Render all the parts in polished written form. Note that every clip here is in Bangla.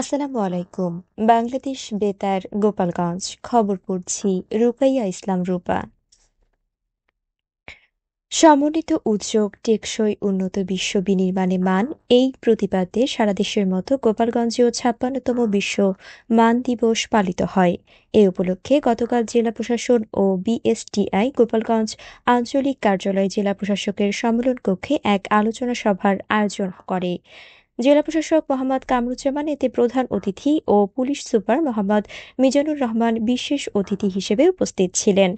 আসসালামু আলাইকুম। বাংলাদেশ বেতার গোপালগঞ্জ খবর পড়ছি রুকাইয়া ইসলাম রূপা। সমন্বিত উদ্যোগ টেকসই উন্নত বিশ্ব বিনির্মাণে মান এই প্রতিপাদ্যে সারা দেশের মতো গোপালগঞ্জেও ৫৬তম বিশ্ব মান দিবস পালিত হয়। এ উপলক্ষে গতকাল জেলা প্রশাসন ও বিএসটিআই গোপালগঞ্জ আঞ্চলিক কার্যালয় জেলা প্রশাসকের সম্মেলন কক্ষে এক আলোচনা সভার আয়োজন করে। জেলা প্রশাসক মোহাম্মদ কামরুজ্জামান এতে প্রধান অতিথি ও পুলিশ সুপার মোহাম্মদ মিজানুর রহমান বিশেষ অতিথি হিসেবে উপস্থিত ছিলেন।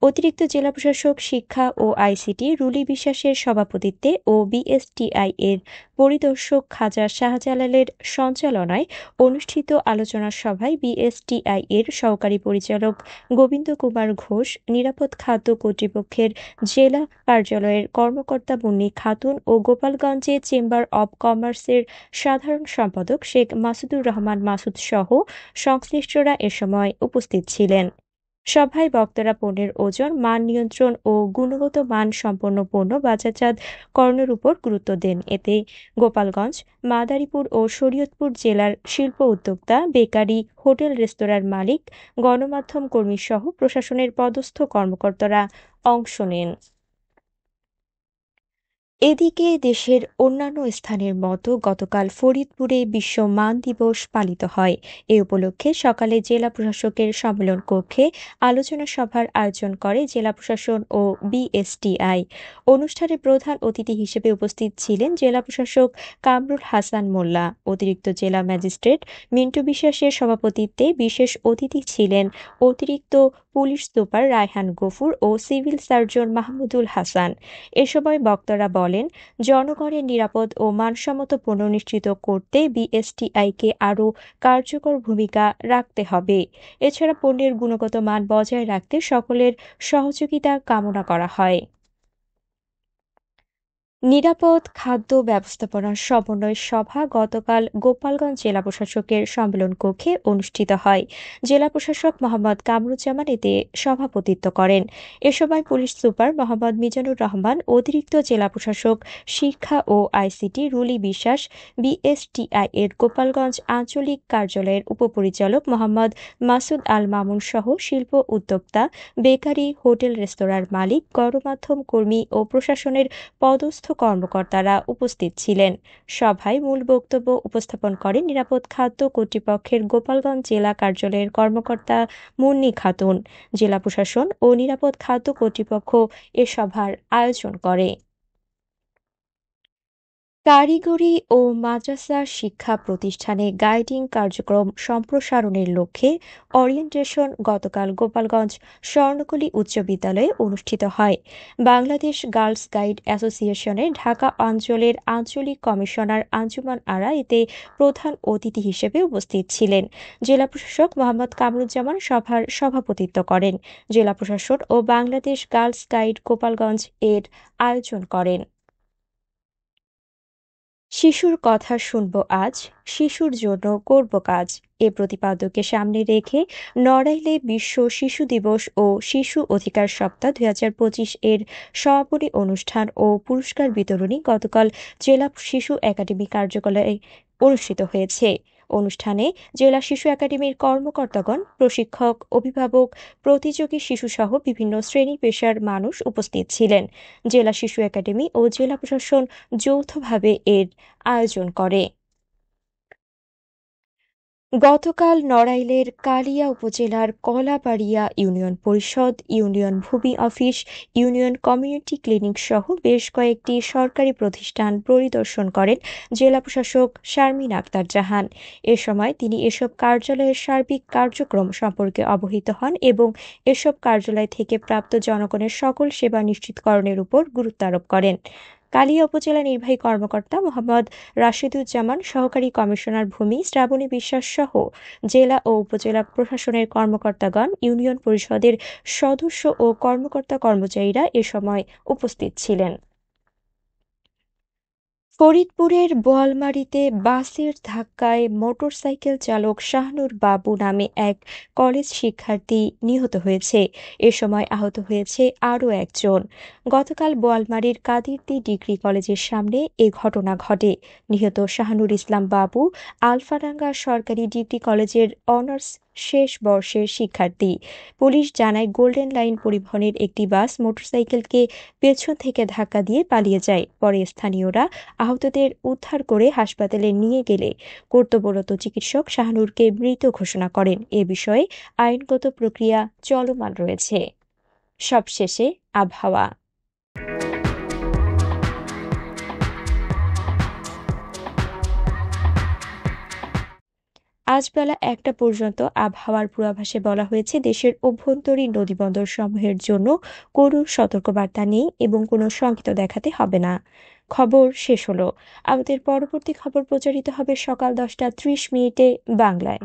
অতিরিক্ত জেলা প্রশাসক শিক্ষা ও আইসিটি রুলি বিশ্বাসের সভাপতিত্বে ও বিএসটিআই এর পরিদর্শক খাজা শাহজালালের সঞ্চালনায় অনুষ্ঠিত আলোচনা সভায় বিএসটিআই এর সহকারী পরিচালক গোবিন্দ কুমার ঘোষ, নিরাপদ খাদ্য কর্তৃপক্ষের জেলা কার্যালয়ের কর্মকর্তা মুন্নি খাতুন ও গোপালগঞ্জে চেম্বার অব কমার্সের সাধারণ সম্পাদক শেখ মাসুদুর রহমান মাসুদ সহ সংশ্লিষ্টরা এ সময় উপস্থিত ছিলেন। সভায় বক্তারা পণ্যের ওজন, মান নিয়ন্ত্রণ ও গুণগত মান সম্পন্ন পণ্য বাজারজাত করণের উপর গুরুত্ব দেন। এতে গোপালগঞ্জ, মাদারীপুর ও শরীয়তপুর জেলার শিল্প উদ্যোক্তা, বেকারি, হোটেল রেস্তোরাঁর মালিক, গণমাধ্যম কর্মী সহ প্রশাসনের পদস্থ কর্মকর্তারা অংশ নেন। এদিকে দেশের অন্যান্য স্থানের মতো গতকাল ফরিদপুরে বিশ্ব মান দিবস পালিত হয়। এ উপলক্ষে সকালে জেলা প্রশাসকের সম্মেলন কক্ষে আলোচনা সভার আয়োজন করে জেলা প্রশাসন ও বিএসটিআই। অনুষ্ঠানে প্রধান অতিথি হিসেবে উপস্থিত ছিলেন জেলা প্রশাসক কামরুল হাসান মোল্লা। অতিরিক্ত জেলা ম্যাজিস্ট্রেট মিন্টু বিশ্বাসের সভাপতিত্বে বিশেষ অতিথি ছিলেন অতিরিক্ত পুলিশ সুপার রায়হান গফুর ও সিভিল সার্জন মাহমুদুল হাসান। এ সময় বক্তারা বলেন, জনগণের নিরাপদ ও মানসম্মত পণ্য নিশ্চিত করতে বিএসটিআইকে আরও কার্যকর ভূমিকা রাখতে হবে। এছাড়া পণ্যের গুণগত মান বজায় রাখতে সকলের সহযোগিতা কামনা করা হয়। নিরাপদ খাদ্য ব্যবস্থাপনা সমন্বয় সভা গতকাল গোপালগঞ্জ জেলা প্রশাসকের সম্মেলন কক্ষে অনুষ্ঠিত হয়। জেলা প্রশাসক মোহাম্মদ কামরুজ্জামান এতে সভাপতিত্ব করেন। এ সময় পুলিশ সুপার মোহাম্মদ মিজানুর রহমান, অতিরিক্ত জেলা প্রশাসক শিক্ষা ও আইসিটি রুলি বিশ্বাস, বিএসটিআই এর গোপালগঞ্জ আঞ্চলিক কার্যালয়ের উপপরিচালক মোহাম্মদ মাসুদ আল মামুন সহ শিল্প উদ্যোক্তা, বেকারি, হোটেল রেস্তোরাঁর মালিক, গণমাধ্যম কর্মী ও প্রশাসনের পদস্থ কর্মকর্তারা উপস্থিত ছিলেন। সভায় মূল বক্তব্য উপস্থাপন করেন নিরাপদ খাদ্য কর্তৃপক্ষের গোপালগঞ্জ জেলা কার্যালয়ের কর্মকর্তা মুন্নি খাতুন। জেলা প্রশাসন ও নিরাপদ খাদ্য কর্তৃপক্ষ এ সভার আয়োজন করে। কারিগরি ও মাদ্রাসা শিক্ষা প্রতিষ্ঠানে গাইডিং কার্যক্রম সম্প্রসারণের লক্ষ্যে ওরিয়েন্টেশন গতকাল গোপালগঞ্জ স্বর্ণকলী উচ্চ বিদ্যালয়ে অনুষ্ঠিত হয়। বাংলাদেশ গার্লস গাইড অ্যাসোসিয়েশনের ঢাকা অঞ্চলের আঞ্চলিক কমিশনার আঞ্জুমান আরা এতে প্রধান অতিথি হিসেবে উপস্থিত ছিলেন। জেলা প্রশাসক মোহাম্মদ কামরুজ্জামান সভার সভাপতিত্ব করেন। জেলা প্রশাসন ও বাংলাদেশ গার্লস গাইড গোপালগঞ্জ এর আয়োজন করেন। শিশুর কথা শুনব আজ, শিশুর জন্য করব কাজ এ প্রতিপাদ্যকে সামনে রেখে নড়াইলে বিশ্ব শিশু দিবস ও শিশু অধিকার সপ্তাহ ২০২৫ এর সমাপনী অনুষ্ঠান ও পুরস্কার বিতরণী গতকাল জেলা শিশু একাডেমি কার্যালয়ে অনুষ্ঠিত হয়েছে। অনুষ্ঠানে জেলা শিশু একাডেমির কর্মকর্তাগণ, প্রশিক্ষক, অভিভাবক, প্রতিযোগী শিশুসহ বিভিন্ন শ্রেণী পেশার মানুষ উপস্থিত ছিলেন। জেলা শিশু একাডেমি ও জেলা প্রশাসন যৌথভাবে এর আয়োজন করে। গতকাল নড়াইলের কালিয়া উপজেলার কলাবাড়িয়া ইউনিয়ন পরিষদ, ইউনিয়ন ভূমি অফিস, ইউনিয়ন কমিউনিটি ক্লিনিক সহ বেশ কয়েকটি সরকারি প্রতিষ্ঠান পরিদর্শন করেন জেলা প্রশাসক শারমিন আক্তার জাহান। এ সময় তিনি এসব কার্যালয়ের সার্বিক কার্যক্রম সম্পর্কে অবহিত হন এবং এসব কার্যালয় থেকে প্রাপ্ত জনগণের সকল সেবা নিশ্চিতকরণের উপর গুরুত্ব আরোপ করেন। কালিয়া উপজেলা নির্বাহী কর্মকর্তা মোহাম্মদ রাশেদুজ্জামান, সহকারী কমিশনার ভূমি শ্রাবণী বিশ্বাস সহ জেলা ও উপজেলা প্রশাসনের কর্মকর্তাগণ, ইউনিয়ন পরিষদের সদস্য ও কর্মকর্তা কর্মচারীরা এ সময় উপস্থিত ছিলেন। ফরিদপুরের বোয়ালমারীতে বাসের ধাক্কায় মোটরসাইকেল চালক শাহনূর বাবু নামে এক কলেজ শিক্ষার্থী নিহত হয়েছে। এ সময় আহত হয়েছে আরও একজন। গতকাল বোয়ালমারীর কাদিরদি ডিগ্রি কলেজের সামনে এ ঘটনা ঘটে। নিহত শাহনুর ইসলাম বাবু আলফাডাঙ্গা সরকারি ডিগ্রি কলেজের অনার্স শেষ বর্ষের শিক্ষার্থী। পুলিশ জানায়, গোল্ডেন লাইন পরিবহনের একটি বাস মোটরসাইকেলকে পেছন থেকে ধাক্কা দিয়ে পালিয়ে যায়। পরে স্থানীয়রা আহতদের উদ্ধার করে হাসপাতালে নিয়ে গেলে কর্তব্যরত চিকিৎসক শাহনূরকে মৃত ঘোষণা করেন। এ বিষয়ে আইনগত প্রক্রিয়া চলমান রয়েছে। সবশেষে আবহাওয়া। আজ বেলা ১টা পর্যন্ত আবহাওয়ার পূর্বাভাসে বলা হয়েছে, দেশের অভ্যন্তরীণ নদীবন্দর সমূহের জন্য কোনো সতর্কবার্তা নেই এবং কোনো সংকেত দেখাতে হবে না। খবর শেষ হলো। আমাদের পরবর্তী খবর প্রচারিত হবে সকাল ১০টা ৩০ মিনিটে বাংলায়।